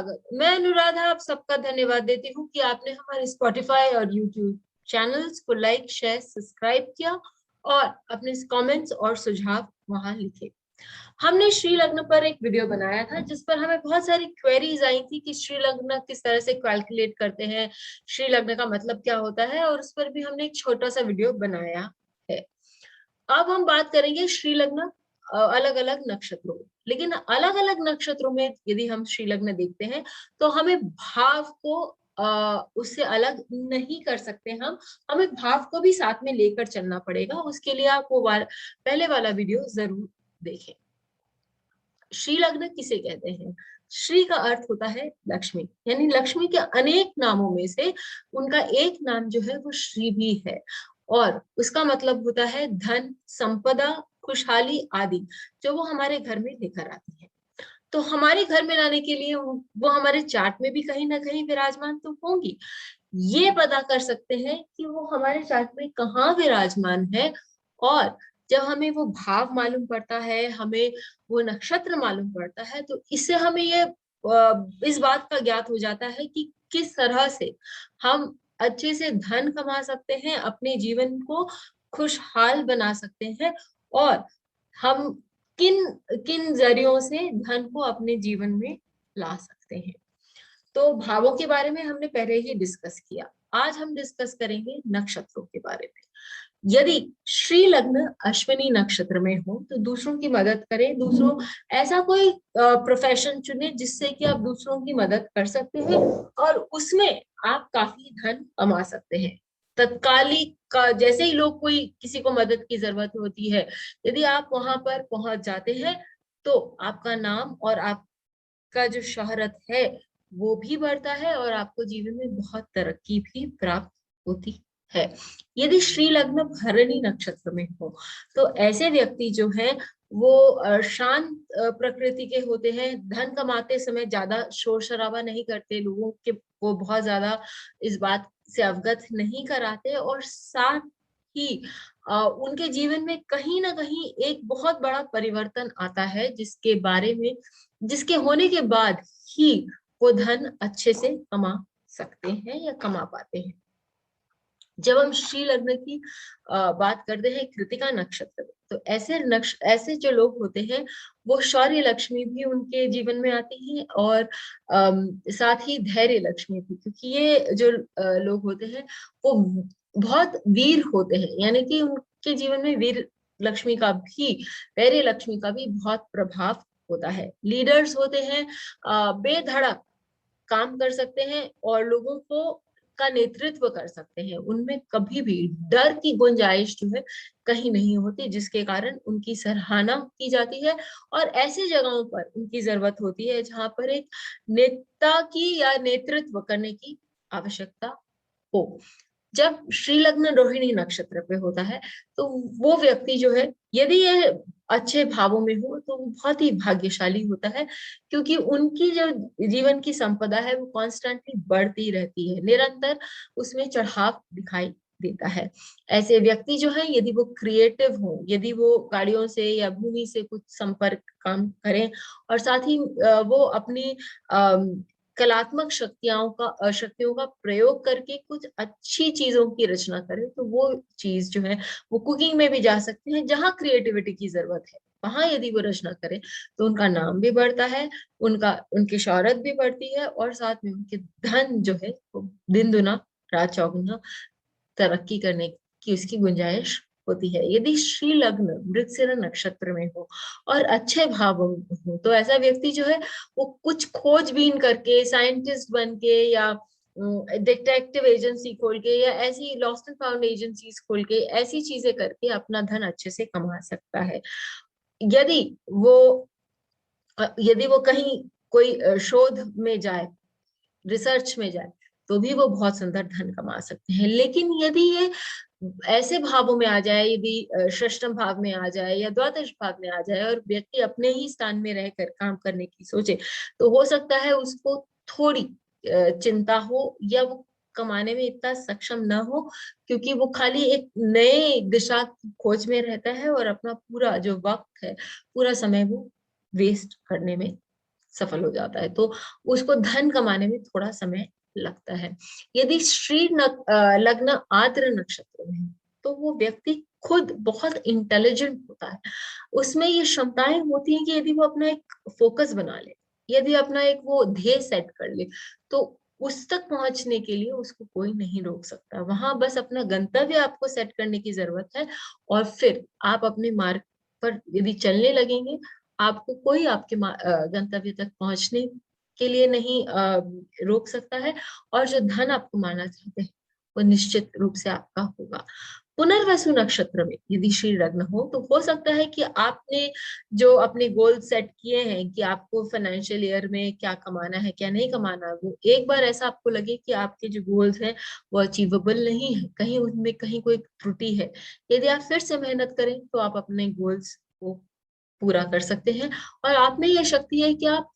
स्वागत। मैं अनुराधा आप सबका धन्यवाद देती हूँ कि आपने हमारे स्पॉटिफाई और यूट्यूब चैनल्स को लाइक, शेयर, सब्सक्राइब किया और अपने कमेंट्स और सुझाव वहां लिखे। हमने श्री लग्न पर एक वीडियो बनाया था जिस पर हमें बहुत सारी क्वेरीज आई थी कि श्री लग्न किस तरह से कैलकुलेट करते हैं, श्री लग्न का मतलब क्या होता है, और उस पर भी हमने एक छोटा सा वीडियो बनाया है। अब हम बात करेंगे श्री लग्न अलग अलग नक्षत्रों में। लेकिन अलग अलग नक्षत्रों में यदि हम श्री लग्न देखते हैं तो हमें भाव को उससे अलग नहीं कर सकते। हमें भाव को भी साथ में लेकर चलना पड़ेगा। उसके लिए आप वो पहले वाला वीडियो जरूर देखें। श्री लग्न किसे कहते हैं? श्री का अर्थ होता है लक्ष्मी, यानी लक्ष्मी के अनेक नामों में से उनका एक नाम जो है वो श्री भी है, और उसका मतलब होता है धन, संपदा, खुशहाली आदि, जो वो हमारे घर में लेकर आती है। तो हमारे घर में लाने के लिए वो हमारे चार्ट में भी कहीं ना कहीं विराजमान तो होंगी। ये पता कर सकते हैं कि वो हमारे चार्ट में कहाँ विराजमान है, और जब हमें वो भाव मालूम पड़ता है, हमें वो नक्षत्र मालूम पड़ता है, तो इससे हमें ये इस बात का ज्ञात हो जाता है कि किस तरह से हम अच्छे से धन कमा सकते हैं, अपने जीवन को खुशहाल बना सकते हैं, और हम किन किन जरियों से धन को अपने जीवन में ला सकते हैं। तो भावों के बारे में हमने पहले ही डिस्कस किया। आज हम डिस्कस करेंगे नक्षत्रों के बारे में। यदि श्री लग्न अश्विनी नक्षत्र में हो तो दूसरों की मदद करें। दूसरों ऐसा कोई प्रोफेशन चुने जिससे कि आप दूसरों की मदद कर सकते हैं और उसमें आप काफी धन कमा सकते हैं। तत्कालिक का जैसे ही लोग कोई किसी को मदद की जरूरत होती है, यदि आप वहां पर पहुंच जाते हैं तो आपका नाम और आपका जो शोहरत है वो भी बढ़ता है और आपको जीवन में बहुत तरक्की भी प्राप्त होती है। यदि श्री लग्न भरणी नक्षत्र में हो तो ऐसे व्यक्ति जो है वो शांत प्रकृति के होते हैं। धन कमाते समय ज्यादा शोर शराबा नहीं करते, लोगों के वो बहुत ज्यादा इस बात से अवगत नहीं कराते, और साथ ही उनके जीवन में कहीं ना कहीं एक बहुत बड़ा परिवर्तन आता है जिसके होने के बाद ही वो धन अच्छे से कमा सकते हैं या कमा पाते हैं। जब हम श्री लग्न की बात करते हैं कृतिका नक्षत्र में, तो ऐसे जो लोग होते हैं वो शौर्य लक्ष्मी भी उनके जीवन में आती है, और साथ ही धैर्य लक्ष्मी भी, क्योंकि ये जो लोग होते हैं वो बहुत वीर होते हैं, यानी कि उनके जीवन में वीर लक्ष्मी का भी, धैर्य लक्ष्मी का भी बहुत प्रभाव होता है। लीडर्स होते हैं, बेधड़क काम कर सकते हैं और लोगों को का नेतृत्व कर सकते हैं। उनमें कभी भी डर की गुंजाइश जो है कहीं नहीं होती, जिसके कारण उनकी सराहना की जाती है, और ऐसी जगहों पर उनकी जरूरत होती है जहां पर एक नेता की या नेतृत्व करने की आवश्यकता हो। जब श्री लग्न रोहिणी नक्षत्र पे होता है तो वो व्यक्ति जो है, यदि ये अच्छे भावों में हो तो वो बहुत ही भाग्यशाली होता है, क्योंकि उनकी जो जीवन की संपदा है वो कॉन्स्टेंटली बढ़ती रहती है, निरंतर उसमें चढ़ाव दिखाई देता है। ऐसे व्यक्ति जो है, यदि वो क्रिएटिव हो, यदि वो गाड़ियों से या भूमि से कुछ संपर्क काम करें, और साथ ही वो अपनी कलात्मक शक्तियों का प्रयोग करके कुछ अच्छी चीजों की रचना करें, तो वो चीज जो है वो कुकिंग में भी जा सकते हैं। जहां क्रिएटिविटी की जरूरत है वहां यदि वो रचना करें तो उनका नाम भी बढ़ता है, उनकी शोहरत भी बढ़ती है, और साथ में उनके धन जो है वो दिन दुना रात चौगुना तरक्की करने की उसकी गुंजाइश होती है। यदि श्री लग्न मृगशिरा नक्षत्र में हो और अच्छे भावों में हो तो ऐसा व्यक्ति जो है वो कुछ खोजबीन करके, साइंटिस्ट बन के, या डिटेक्टिव एजेंसी खोल के, या ऐसी लॉस्ट एंड फाउंड एजेंसीज खोल के, ऐसी चीजें करके अपना धन अच्छे से कमा सकता है। यदि वो यदि वो कहीं कोई शोध में जाए, रिसर्च में जाए, तो भी वो बहुत सुंदर धन कमा सकते हैं। लेकिन यदि ये ऐसे भावों में आ जाए, यदि षष्ठम भाव में आ जाए या द्वादश भाव में आ जाए, और व्यक्ति अपने ही स्थान में रहकर काम करने की सोचे, तो हो सकता है उसको थोड़ी चिंता हो, या वो कमाने में इतना सक्षम ना हो, क्योंकि वो खाली एक नए दिशा की खोज में रहता है और अपना पूरा जो वक्त है, पूरा समय वो वेस्ट करने में सफल हो जाता है, तो उसको धन कमाने में थोड़ा समय लगता है। यदि लग्न आर्द्र नक्षत्र में है, तो वो व्यक्ति खुद बहुत इंटेलिजेंट होता है। उसमें ये क्षमताएं होती हैं कि यदि वो अपना एक फोकस बना ले, यदि अपना एक वो ध्येय सेट कर ले, तो उस तक पहुंचने के लिए उसको कोई नहीं रोक सकता। वहां बस अपना गंतव्य आपको सेट करने की जरूरत है, और फिर आप अपने मार्ग पर यदि चलने लगेंगे, आपको कोई आपके गंतव्य तक पहुंचने के लिए नहीं रोक सकता है। और जो धन आप कमाना चाहते हैं वो निश्चित रूप से आपका होगा। पुनर्वसु नक्षत्र में यदि श्री लग्न हो, तो हो सकता है कि आपने जो अपने गोल सेट किए हैं कि आपको फाइनेंशियल ईयर में क्या कमाना है क्या नहीं कमाना है, वो एक बार ऐसा आपको लगे कि आपके जो गोल्स हैं वो अचीवेबल नहीं है, कहीं उनमें कहीं कोई त्रुटि है। यदि आप फिर से मेहनत करें तो आप अपने गोल्स को पूरा कर सकते हैं। और आप में यह शक्ति है कि आप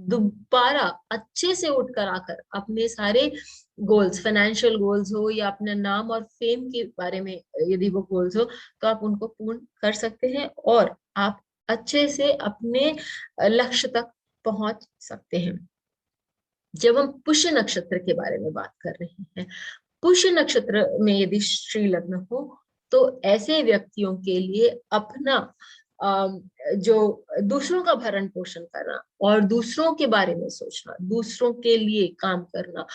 दोबारा अच्छे से उठकर आकर अपने सारे गोल्स, फाइनेंशियल गोल्स हो या अपने नाम और फेम के बारे में यदि वो गोल्स हो, तो आप उनको पूर्ण कर सकते हैं और आप अच्छे से अपने लक्ष्य तक पहुंच सकते हैं। जब हम पुष्य नक्षत्र के बारे में बात कर रहे हैं, पुष्य नक्षत्र में यदि श्री लग्न हो, तो ऐसे व्यक्तियों के लिए अपना जो दूसरों का भरण पोषण करना और दूसरों के बारे में सोचना, दूसरों के लिए काम करना,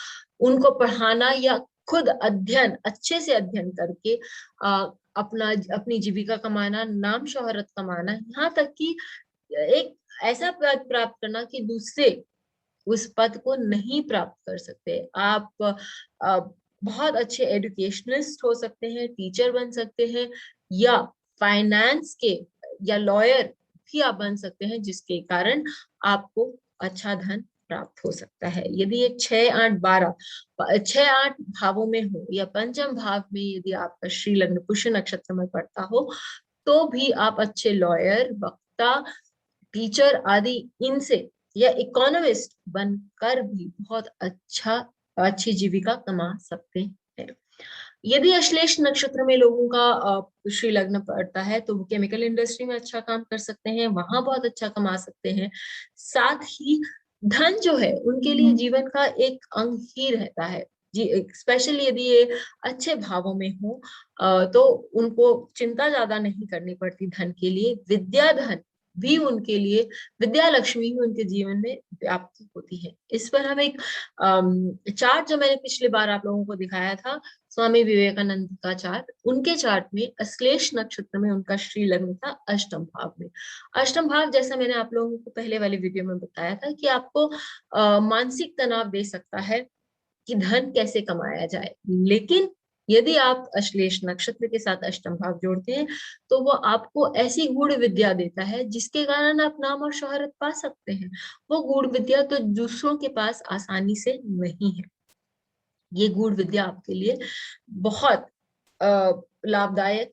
उनको पढ़ाना या खुद अध्ययन, अच्छे से अध्ययन करके अपनी जीविका कमाना, नाम शोहरत कमाना, यहाँ तक कि एक ऐसा पद प्राप्त करना कि दूसरे उस पद को नहीं प्राप्त कर सकते। आप बहुत अच्छे एजुकेशनिस्ट हो सकते हैं, टीचर बन सकते हैं, या फाइनेंस के या लॉयर भी आप बन सकते हैं, जिसके कारण आपको अच्छा धन प्राप्त हो सकता है। यदि ये 6 8 भावों में हो या पंचम भाव में यदि आपका श्री लग्न पुष्य नक्षत्र में पड़ता हो, तो भी आप अच्छे लॉयर, वक्ता, टीचर आदि इनसे या इकोनॉमिस्ट बनकर भी बहुत अच्छी जीविका कमा सकते हैं। यदि अश्लेष नक्षत्र में लोगों का श्री लग्न पड़ता है, तो वो केमिकल इंडस्ट्री में अच्छा काम कर सकते हैं, वहां बहुत अच्छा कमा सकते हैं। साथ ही धन जो है उनके लिए जीवन का एक अंग ही रहता है जी। स्पेशली यदि ये अच्छे भावों में हो, तो उनको चिंता ज्यादा नहीं करनी पड़ती धन के लिए। विद्या धन भी उनके लिए, विद्या लक्ष्मी भी उनके जीवन में व्याप्त होती है। इस पर हम एक चार्ट जो मैंने पिछले बार आप लोगों को दिखाया था, स्वामी विवेकानंद का चार्ट, उनके चार्ट में अश्लेष नक्षत्र में उनका श्री लग्न था अष्टम भाव में। अष्टम भाव, जैसा मैंने आप लोगों को पहले वाली वीडियो में बताया था, कि आपको मानसिक तनाव दे सकता है कि धन कैसे कमाया जाए। लेकिन यदि आप अश्लेष नक्षत्र के साथ अष्टम भाव जोड़ते हैं, तो वो आपको ऐसी गूढ़ विद्या देता है जिसके कारण आप नाम और शोहरत पा सकते हैं। वो गूढ़ विद्या तो दूसरों के पास आसानी से नहीं है। ये गूढ़ विद्या आपके लिए बहुत लाभदायक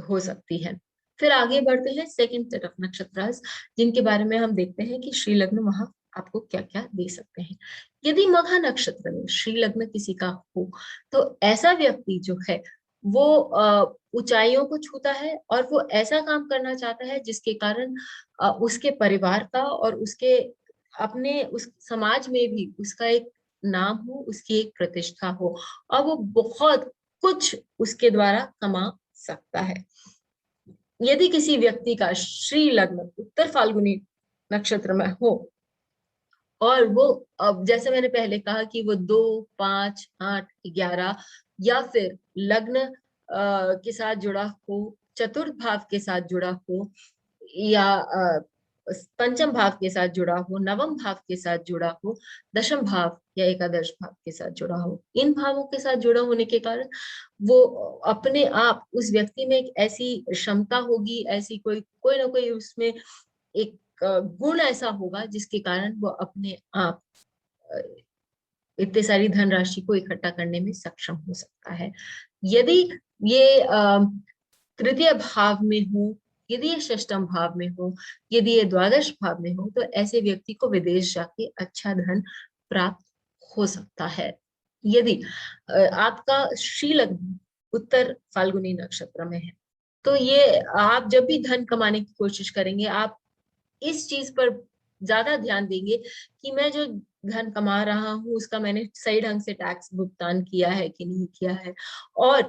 हो सकती है। फिर आगे बढ़ते हैं सेकंड सेट ऑफ नक्षत्र, जिनके बारे में हम देखते हैं कि श्री लग्न वहां आपको क्या क्या दे सकते हैं। यदि मघा नक्षत्र में श्री लग्न किसी का हो, तो ऐसा व्यक्ति जो है वो ऊंचाइयों को छूता है और वो ऐसा काम करना चाहता है जिसके कारण उसके परिवार का और उसके अपने उस समाज में भी उसका एक नाम हो, उसकी एक प्रतिष्ठा हो, और वो बहुत कुछ उसके द्वारा कमा सकता है। यदि किसी व्यक्ति का श्री लग्न उत्तर फाल्गुनी नक्षत्र में हो, और वो, अब जैसे मैंने पहले कहा कि वो 2 5 8 11 या फिर लग्न के साथ जुड़ा हो, चतुर्थ भाव के साथ जुड़ा हो, या पंचम भाव के साथ जुड़ा हो, नवम भाव के साथ जुड़ा हो, दशम भाव या एकादश भाव के साथ जुड़ा हो, इन भावों के साथ जुड़ा होने के कारण वो अपने आप, उस व्यक्ति में एक ऐसी क्षमता होगी, ऐसी कोई कोई ना कोई उसमें एक गुण ऐसा होगा जिसके कारण वो अपने आप इतनी सारी धनराशि को इकट्ठा करने में सक्षम हो सकता है। यदि ये तृतीय भाव में हो, यदि ये षष्टम भाव में हो, यदि ये द्वादश भाव में हो, तो ऐसे व्यक्ति को विदेश जाके अच्छा धन प्राप्त हो सकता है। यदि आपका श्री लग्न उत्तर फाल्गुनी नक्षत्र में है, तो ये आप जब भी धन कमाने की कोशिश करेंगे, आप इस चीज पर ज्यादा ध्यान देंगे कि मैं जो धन कमा रहा हूँ उसका मैंने सही ढंग से टैक्स भुगतान किया है कि नहीं किया है, और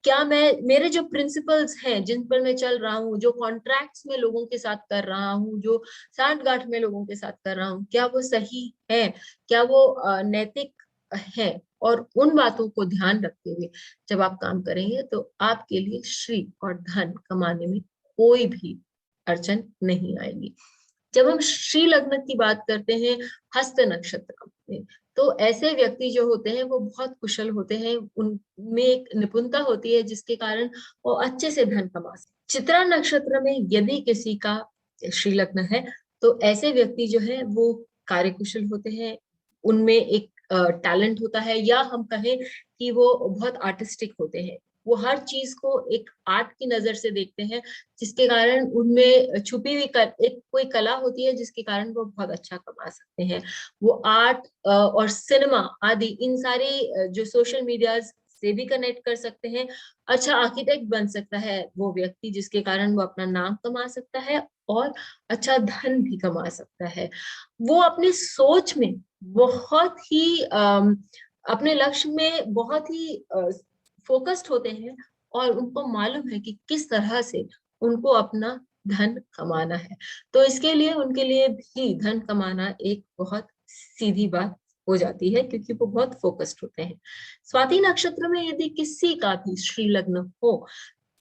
क्या मैं, मेरे जो प्रिंसिपल्स हैं जिन पर मैं चल रहा हूँ, जो कॉन्ट्रैक्ट्स में लोगों के साथ कर रहा हूँ, जो सांठगांठ में लोगों के साथ कर रहा हूँ, क्या वो सही है, क्या वो नैतिक है। और उन बातों को ध्यान रखते हुए जब आप काम करेंगे तो आपके लिए श्री और धन कमाने में कोई भी अड़चन नहीं आएगी। जब हम श्री लग्न की बात करते हैं हस्त नक्षत्र में, तो ऐसे व्यक्ति जो होते हैं वो बहुत कुशल होते हैं, उनमें एक निपुणता होती है जिसके कारण वो अच्छे से धन कमा सकते। चित्रा नक्षत्र में यदि किसी का श्री लग्न है तो ऐसे व्यक्ति जो है वो कार्यकुशल होते हैं, उनमें एक टैलेंट होता है, या हम कहें कि वो बहुत आर्टिस्टिक होते हैं। वो हर चीज को एक आर्ट की नजर से देखते हैं, जिसके कारण उनमें छुपी हुई एक कोई कला होती है जिसके कारण वो बहुत अच्छा कमा सकते हैं। वो आर्ट और सिनेमा आदि इन सारे जो सोशल मीडिया से भी कनेक्ट कर सकते हैं। अच्छा आर्किटेक्ट बन सकता है वो व्यक्ति, जिसके कारण वो अपना नाम कमा सकता है और अच्छा धन भी कमा सकता है। वो अपनी सोच में बहुत ही अपने लक्ष्य में बहुत ही फोकस्ड होते हैं, और उनको मालूम है कि किस तरह से उनको अपना धन कमाना है। तो इसके लिए उनके लिए भी धन कमाना एक बहुत सीधी बात हो जाती है, क्योंकि वो बहुत फोकस्ड होते हैं। स्वाति नक्षत्र में यदि किसी का भी श्री लग्न हो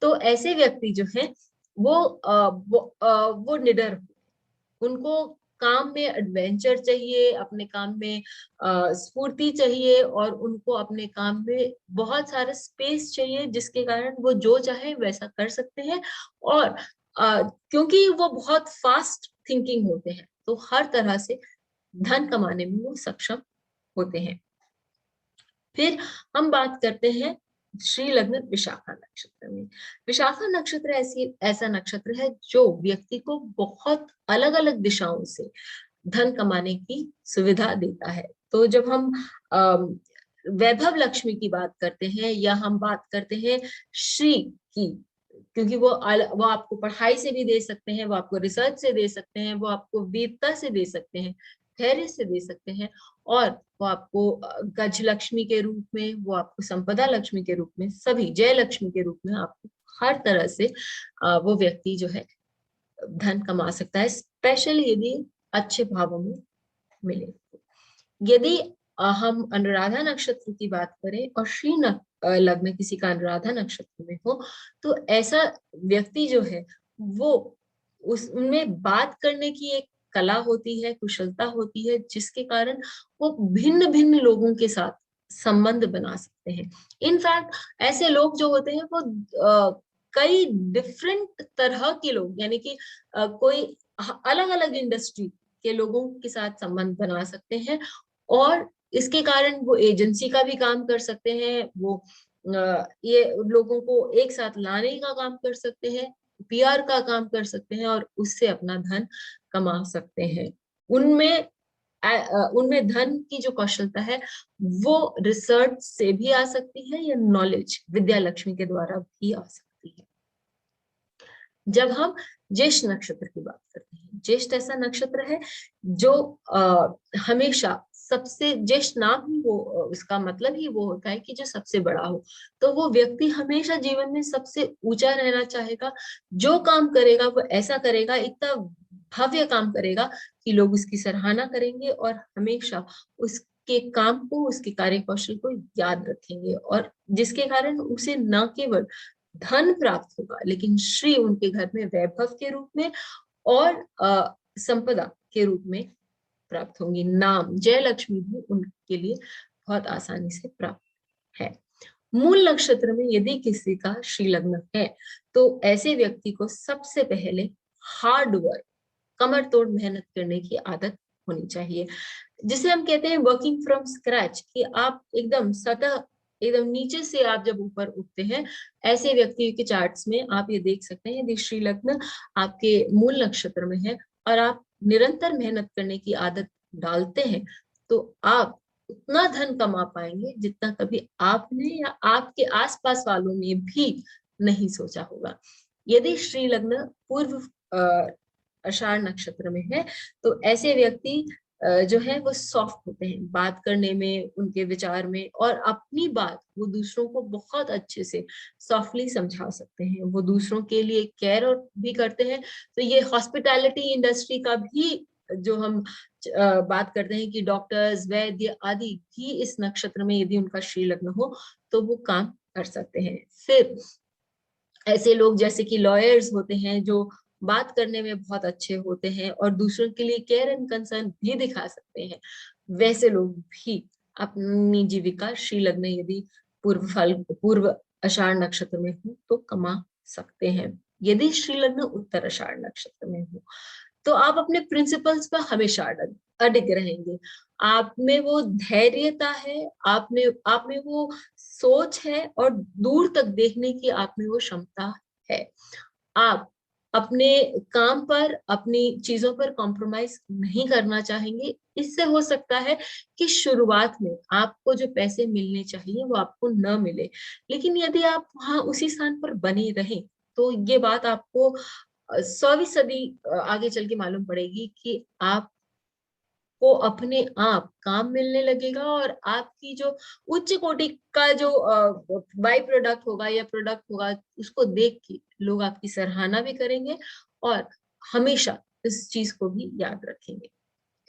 तो ऐसे व्यक्ति जो है वो निडर हो। उनको काम में एडवेंचर चाहिए, अपने काम में स्फूर्ति चाहिए, और उनको अपने काम में बहुत सारा स्पेस चाहिए, जिसके कारण वो जो चाहे वैसा कर सकते हैं। और क्योंकि वो बहुत फास्ट थिंकिंग होते हैं तो हर तरह से धन कमाने में वो सक्षम होते हैं। फिर हम बात करते हैं श्री लग्न विशाखा नक्षत्र में। विशाखा नक्षत्र ऐसा नक्षत्र है जो व्यक्ति को बहुत अलग अलग दिशाओं से धन कमाने की सुविधा देता है। तो जब हम वैभव लक्ष्मी की बात करते हैं, या हम बात करते हैं श्री की, क्योंकि वो आपको पढ़ाई से भी दे सकते हैं, वो आपको रिसर्च से दे सकते हैं, वो आपको वीरता से दे सकते हैं, धैर्य से दे सकते हैं, और वो आपको गज लक्ष्मी के रूप में, वो आपको संपदा लक्ष्मी के रूप में, सभी जय लक्ष्मी के रूप में आपको हर तरह से वो व्यक्ति जो है धन कमा सकता है, स्पेशली यदि अच्छे भावों में मिले। यदि हम अनुराधा नक्षत्र की बात करें और श्री लग्न किसी का अनुराधा नक्षत्र में हो, तो ऐसा व्यक्ति जो है वो उसमें बात करने की एक कला होती है, कुशलता होती है, जिसके कारण वो भिन्न भिन्न लोगों के साथ संबंध बना सकते हैं। इनफैक्ट ऐसे लोग जो होते हैं वो कई डिफरेंट तरह के लोग, यानी कि कोई अलग अलग इंडस्ट्री के लोगों के साथ संबंध बना सकते हैं, और इसके कारण वो एजेंसी का भी काम कर सकते हैं, वो ये लोगों को एक साथ लाने का काम कर सकते हैं, पीआर का काम कर सकते हैं, और उससे अपना धन कमा सकते हैं। उनमें उनमें धन की जो कौशलता है वो रिसर्च से भी आ सकती है, या नॉलेज विद्या लक्ष्मी के द्वारा भी आ सकती है। जब हम ज्येष्ठ नक्षत्र की बात करते हैं, ज्येष्ठ ऐसा नक्षत्र है जो हमेशा सबसे, ज्येष्ठ नाम ही वो, उसका मतलब ही वो होता है कि जो सबसे बड़ा हो। तो वो व्यक्ति हमेशा जीवन में सबसे ऊंचा रहना चाहेगा, जो काम करेगा वो ऐसा करेगा, इतना भव्य काम करेगा कि लोग उसकी सराहना करेंगे, और हमेशा उसके काम को, उसके कार्य कौशल को याद रखेंगे, और जिसके कारण उसे न केवल धन प्राप्त होगा, लेकिन श्री उनके घर में वैभव के रूप में और संपदा के रूप में प्राप्त होंगी। नाम जय लक्ष्मी भी उनके लिए बहुत आसानी से प्राप्त है। मूल नक्षत्र में यदि किसी का श्री लग्न है तो ऐसे व्यक्ति को सबसे पहले हार्ड वर्क, कमर तोड़ मेहनत करने की आदत होनी चाहिए, जिसे हम कहते हैं वर्किंग फ्रॉम स्क्रैच, कि आप एकदम सतह, एकदम नीचे से आप जब ऊपर उठते हैं। ऐसे व्यक्ति के चार्ट्स में आप ये देख सकते हैं, यदि श्री लग्न आपके मूल नक्षत्र में है और आप निरंतर मेहनत करने की आदत डालते हैं, तो आप उतना धन कमा पाएंगे जितना कभी आपने या आपके आसपास वालों ने भी नहीं सोचा होगा। यदि श्री लग्न पूर्व आषाढ़ नक्षत्र में है, तो ऐसे व्यक्ति जो है वो सॉफ्ट होते हैं बात करने में, उनके विचार में, और अपनी बात वो दूसरों को बहुत अच्छे से सॉफ्टली समझा सकते हैं। वो दूसरों के लिए केयर और भी करते हैं। तो ये हॉस्पिटैलिटी इंडस्ट्री का भी जो हम बात करते हैं कि डॉक्टर्स, वैद्य आदि भी इस नक्षत्र में यदि उनका श्री लग्न हो तो वो काम कर सकते हैं। फिर ऐसे लोग जैसे कि लॉयर्स होते हैं जो बात करने में बहुत अच्छे होते हैं और दूसरों के लिए केयर एंड कंसर्न भी दिखा सकते हैं, वैसे लोग भी अपनी जीविका श्री लग्न यदि पूर्व आषाढ़ नक्षत्र में हो तो कमा सकते हैं। यदि श्री लग्न उत्तर आषाढ़ नक्षत्र में हो तो आप अपने प्रिंसिपल्स पर हमेशा अडिग रहेंगे। आप में वो धैर्यता है, आप में वो सोच है और दूर तक देखने की आप में वो क्षमता है। आप अपने काम पर, अपनी चीजों पर कॉम्प्रोमाइज नहीं करना चाहेंगे। इससे हो सकता है कि शुरुआत में आपको जो पैसे मिलने चाहिए वो आपको न मिले, लेकिन यदि आप वहां उसी स्थान पर बने रहें तो ये बात आपको 100वीं सदी आगे चल के मालूम पड़ेगी कि आप को अपने आप काम मिलने लगेगा और आपकी जो उच्च कोटि का जो बाई प्रोडक्ट होगा या प्रोडक्ट होगा उसको देख के लोग आपकी सराहना भी करेंगे और हमेशा इस चीज को भी याद रखेंगे।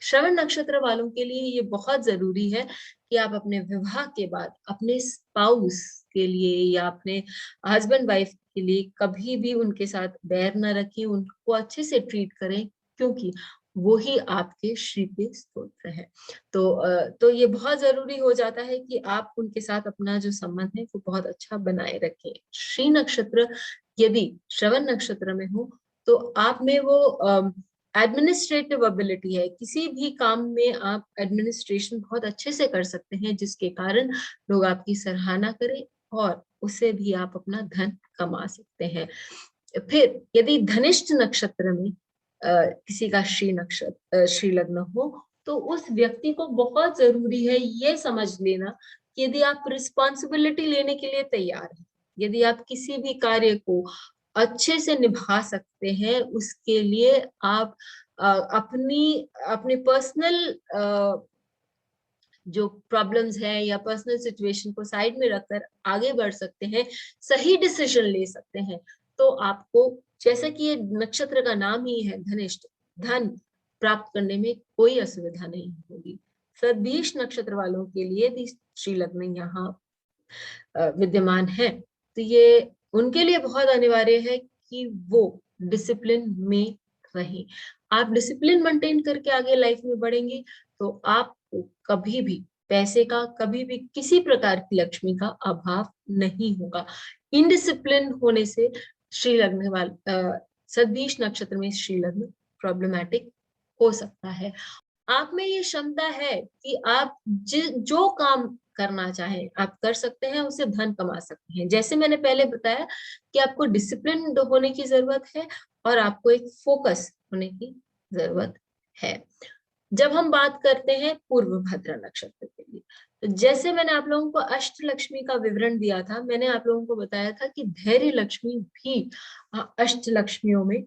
श्रवण नक्षत्र वालों के लिए ये बहुत जरूरी है कि आप अपने विवाह के बाद अपने स्पाउस के लिए या अपने हस्बैंड वाइफ के लिए कभी भी उनके साथ बैर न रखें, उनको अच्छे से ट्रीट करें, क्योंकि वो ही आपके श्री पे स्तोत्र है। तो ये बहुत जरूरी हो जाता है कि आप उनके साथ अपना जो संबंध है वो बहुत अच्छा बनाए रखें। श्री नक्षत्र यदि श्रवण नक्षत्र में हो तो आप में वो एडमिनिस्ट्रेटिव एबिलिटी है, किसी भी काम में आप एडमिनिस्ट्रेशन बहुत अच्छे से कर सकते हैं, जिसके कारण लोग आपकी सराहना करें और उससे भी आप अपना धन कमा सकते हैं। फिर यदि धनिष्ठ नक्षत्र में किसी का श्री लग्न हो तो उस व्यक्ति को बहुत जरूरी है ये समझ लेना कि यदि आप रिस्पॉन्सिबिलिटी लेने के लिए तैयार हैं, यदि आप किसी भी कार्य को अच्छे से निभा सकते हैं, उसके लिए आप अपनी पर्सनल जो प्रॉब्लम्स हैं या पर्सनल सिचुएशन को साइड में रखकर आगे बढ़ सकते हैं, सही डिसीजन ले सकते हैं। तो आपको, जैसा कि ये नक्षत्र का नाम ही है धनिष्ठ, धन प्राप्त करने में कोई असुविधा नहीं होगी। सदीश नक्षत्र वालों के लिए भी श्री लग्न यहाँ विद्यमान है, तो ये उनके लिए बहुत अनिवार्य है कि वो डिसिप्लिन में रहें। आप डिसिप्लिन मेंटेन करके आगे लाइफ में बढ़ेंगे तो आपको कभी भी पैसे का, कभी भी किसी प्रकार की लक्ष्मी का अभाव नहीं होगा। इनडिसिप्लिन होने से श्री लग्न सदीश नक्षत्र में श्री लग्न प्रॉब्लमैटिक हो सकता है। आप में ये क्षमता है कि आप जो काम करना चाहें आप कर सकते हैं, उससे धन कमा सकते हैं। जैसे मैंने पहले बताया कि आपको डिसिप्लिन होने की जरूरत है और आपको एक फोकस होने की जरूरत है। जब हम बात करते हैं पूर्व भद्रा नक्षत्र के लिए, तो जैसे मैंने आप लोगों को अष्ट लक्ष्मी का विवरण दिया था, मैंने आप लोगों को बताया था कि धैर्य लक्ष्मी भी अष्ट लक्ष्मियों में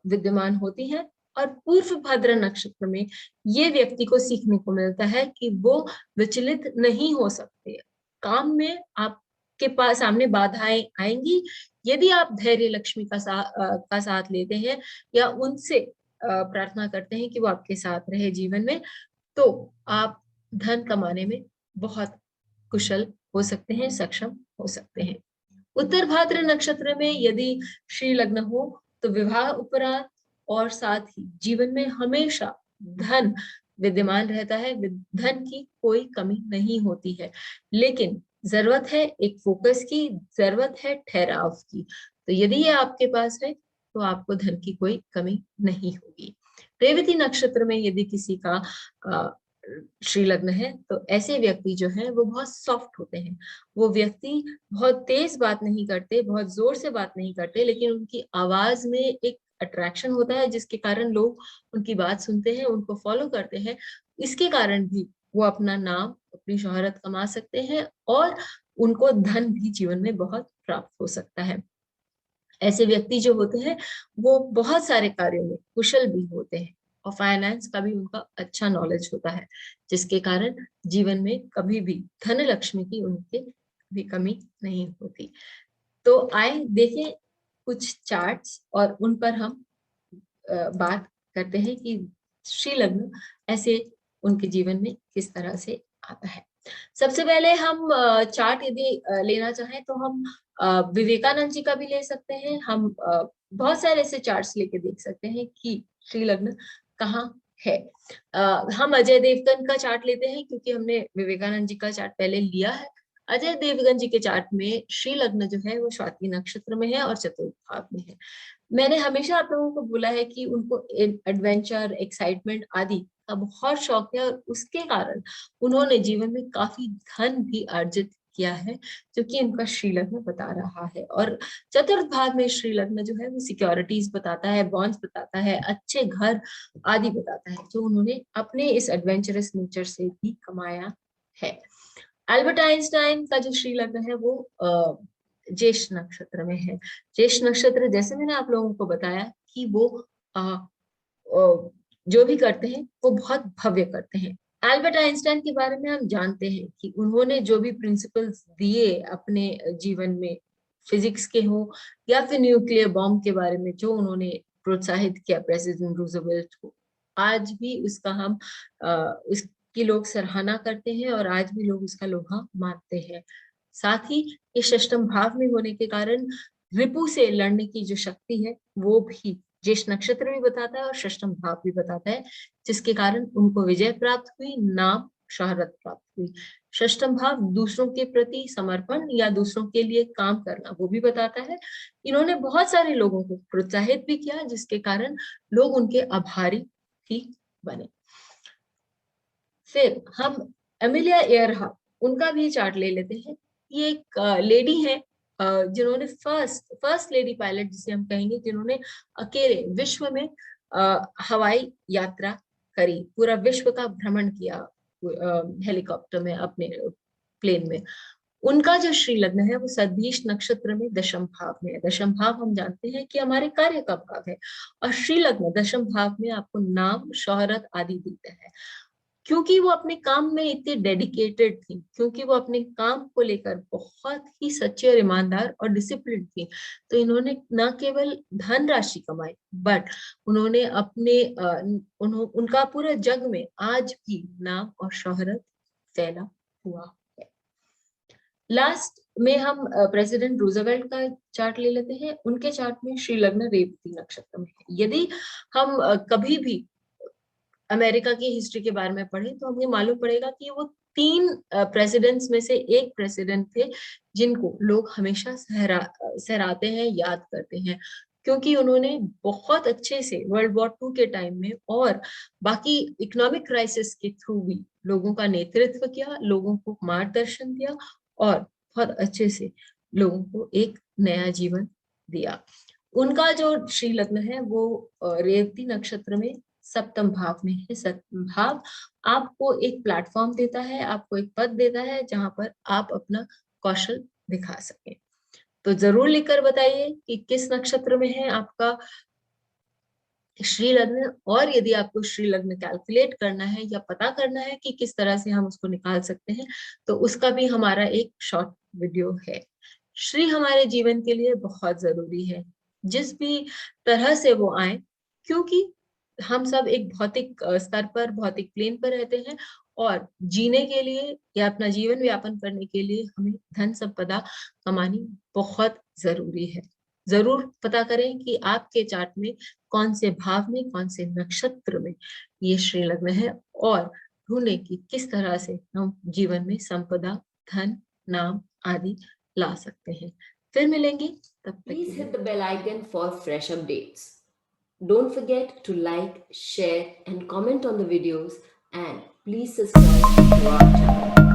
विद्यमान होती है। और पूर्व भद्रा नक्षत्र में ये व्यक्ति को सीखने को मिलता है कि वो विचलित नहीं हो सकते। काम में आपके पास सामने बाधाएं आएंगी, यदि आप धैर्य लक्ष्मी का साथ लेते हैं या उनसे प्रार्थना करते हैं कि वो आपके साथ रहे जीवन में, तो आप धन कमाने में बहुत कुशल हो सकते हैं, सक्षम हो सकते हैं। उत्तर भाद्र नक्षत्र में यदि श्री लग्न हो तो विवाह उपरांत और साथ ही जीवन में हमेशा धन विद्यमान रहता है, धन की कोई कमी नहीं होती है, लेकिन जरूरत है एक फोकस की, जरूरत है ठहराव की। तो यदि ये आपके पास है तो आपको धन की कोई कमी नहीं होगी। रेवती नक्षत्र में यदि किसी का श्री लग्न है तो ऐसे व्यक्ति जो है वो बहुत सॉफ्ट होते हैं। वो व्यक्ति बहुत तेज बात नहीं करते, बहुत जोर से बात नहीं करते, लेकिन उनकी आवाज में एक अट्रैक्शन होता है जिसके कारण लोग उनकी बात सुनते हैं, उनको फॉलो करते हैं। इसके कारण भी वो अपना नाम, अपनी शोहरत कमा सकते हैं और उनको धन भी जीवन में बहुत प्राप्त हो सकता है। ऐसे व्यक्ति जो होते हैं वो बहुत सारे कार्यों में कुशल भी होते हैं और फाइनेंस का भी उनका अच्छा नॉलेज होता है, जिसके कारण जीवन में कभी भी धन लक्ष्मी की उनके भी कमी नहीं होती। तो आए देखें कुछ चार्ट्स और उन पर हम बात करते हैं कि श्री लग्न ऐसे उनके जीवन में किस तरह से आता है। सबसे पहले हम चार्ट यदि लेना चाहें तो हम विवेकानंद जी का भी ले सकते हैं। हम बहुत सारे ऐसे चार्ट्स लेके देख सकते हैं कि श्री लग्न कहाँ है। हम अजय देवगन का चार्ट लेते हैं क्योंकि हमने विवेकानंद जी का चार्ट पहले लिया है। अजय देवगन जी के चार्ट में श्री लग्न जो है वो स्वाति नक्षत्र में है और चतुर्थ भाव में है। मैंने हमेशा आप लोगों को बोला है कि उनको एडवेंचर, एक्साइटमेंट आदि का बहुत शौक है और उसके कारण उन्होंने जीवन में काफी धन भी अर्जित किया है, जो कि उनका श्री लग्न बता रहा है। और चतुर्थ भाव में श्री लग्न जो है वो सिक्योरिटीज बताता है, बॉन्ड्स बताता है, अच्छे घर आदि बताता है, जो उन्होंने अपने इस एडवेंचरस नेचर से भी कमाया है। एल्बर्ट आइंस्टाइन का जो श्री लग्न है वो ज्येष्ठ नक्षत्र में है। ज्येष्ठ नक्षत्र जैसे मैंने आप लोगों को बताया कि वो जो भी करते हैं वो बहुत भव्य करते हैं। एल्बर्ट आइंस्टाइन के बारे में हम जानते हैं कि उन्होंने जो भी प्रिंसिपल्स दिए अपने जीवन में, फिजिक्स के हो या फिर न्यूक्लियर बॉम्ब के बारे में जो उन्होंने प्रोत्साहित किया प्रेसिडेंट रूजवेल्ट को, आज भी उसका हम उसकी लोग सराहना करते हैं और आज भी लोग उसका लोहा मानते हैं। साथ ही इस अष्टम भाव में होने के कारण रिपु से लड़ने की जो शक्ति है वो भी ज्येष्ठ नक्षत्र भी बताता है और षष्टम भाव भी बताता है, जिसके कारण उनको विजय प्राप्त हुई, नाम शोहरत प्राप्त हुई। षष्टम भाव दूसरों के प्रति समर्पण या दूसरों के लिए काम करना वो भी बताता है। इन्होंने बहुत सारे लोगों को प्रोत्साहित भी किया, जिसके कारण लोग उनके आभारी भी बने। फिर हम एमिलिया एयरहार्ट, उनका भी चार्ट ले लेते हैं। ये एक लेडी है जिन्होंने फर्स्ट लेडी पायलट जिसे हम कहेंगे, जिन्होंने अकेले विश्व में हवाई यात्रा करी, पूरा विश्व का भ्रमण किया हेलीकॉप्टर में, अपने प्लेन में। उनका जो श्री लग्न है वो सदभिष नक्षत्र में दशम भाव में है। दशम भाव हम जानते हैं कि हमारे कार्य का भाव है और श्री लग्न दशम भाव में आपको नाम, शोहरत आदि देता है। क्योंकि वो अपने काम में इतनी डेडिकेटेड थी, क्योंकि वो अपने काम को लेकर बहुत ही सच्चे और ईमानदार और डिसिप्लिन थी, तो इन्होंने न केवल धन राशि कमाई, बट उन्होंने अपने उनका पूरा जग में आज भी नाम और शोहरत फैला हुआ है। लास्ट में हम प्रेसिडेंट रूजवेल्ट का चार्ट ले लेते हैं। उनके चार्ट में श्री लग्न रेवती नक्षत्र में है। यदि हम कभी भी अमेरिका की हिस्ट्री के बारे में पढ़े तो हमें मालूम पड़ेगा कि वो 3 प्रेसिडेंट्स में से एक प्रेसिडेंट थे जिनको लोग हमेशा सहराते हैं, याद करते हैं, क्योंकि उन्होंने बहुत अच्छे से वर्ल्ड वॉर 2 के टाइम में और बाकी इकोनॉमिक क्राइसिस के थ्रू भी लोगों का नेतृत्व किया, लोगों को मार्गदर्शन दिया और बहुत अच्छे से लोगों को एक नया जीवन दिया। उनका जो श्री लग्न है वो रेवती नक्षत्र में सप्तम भाव में है। सप्तम भाव आपको एक प्लेटफॉर्म देता है, आपको एक पद देता है जहां पर आप अपना कौशल दिखा सकें। तो जरूर लिखकर बताइए कि किस नक्षत्र में है आपका श्री लग्न, और यदि आपको श्री लग्न कैलकुलेट करना है या पता करना है कि किस तरह से हम उसको निकाल सकते हैं, तो उसका भी हमारा एक शॉर्ट वीडियो है। श्री हमारे जीवन के लिए बहुत जरूरी है, जिस भी तरह से वो आए, क्योंकि हम सब एक भौतिक स्तर पर, भौतिक प्लेन पर रहते हैं और जीने के लिए या अपना जीवन व्यापन करने के लिए हमें धन संपदा कमानी बहुत जरूरी है। जरूर पता करें कि आपके चार्ट में कौन से भाव में, कौन से नक्षत्र में ये श्री लग्न है और ढूंढें कि किस तरह से हम जीवन में संपदा, धन, नाम आदि ला सकते हैं। फिर मिलेंगे, तब तक Please hit the bell icon for fresh updates. Don't forget to like, share and comment on the videos, and please subscribe to our channel.